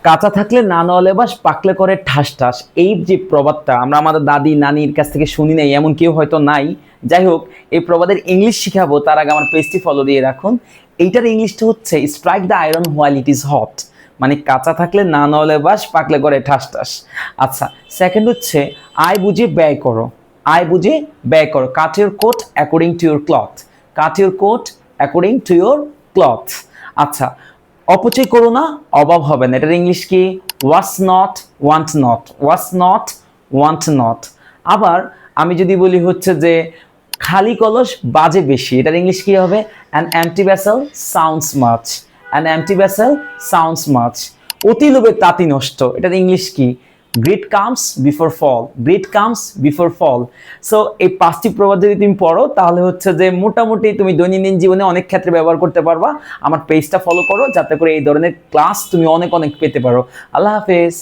কাঁচা থাকলে না নেওয়া লেবাস, পাকলে করে ঠাস ঠাস। এই যে প্রবাদটা আমরা আমাদের দাদি নানির কাছ থেকে শুনি নাই, এমন কেউ হয়তো নাই। যাই হোক, এই প্রবাদের ইংলিশ শিখাবো তার আগে আমার পেজটি ফলো দিয়ে রাখুন। এইটার ইংলিশটা হচ্ছে strike the iron while it is hot, মানে কাঁচা থাকলে না নেওয়া লেবাস, পাকলে করে ঠাস ঠাস। আচ্ছা, সেকেন্ড হচ্ছে আয় বুঝে ব্যয় করো। আয় বুঝে ব্যয় করো, cut your coat according to your cloth. Cut your coat according to your cloth. আচ্ছা, অপচয় করো না, অভাব হবে না। এটার ইংলিশ কি? Waste not want not. Waste not want not. আবার আমি যদি বলি হচ্ছে যে খালি কলস বাজে বেশি, এটার ইংলিশ কি হবে? An empty vessel sounds much. An empty vessel sounds much. অতি লোভে তাঁতি নষ্ট, এটার ইংলিশ কি? গ্রিড কামস বিফোর ফল। গ্রিড কামস বিফোর ফল। সো এই পাঁচটি প্রবাদ যদি তুমি পড়ো তাহলে হচ্ছে যে মোটামুটি তুমি দৈনন্দিন জীবনে অনেক ক্ষেত্রে ব্যবহার করতে পারবা। আমার পেজটা ফলো করো যাতে করে এই ধরনের ক্লাস তুমি অনেক অনেক পেতে পারো। আল্লাহ হাফেজ।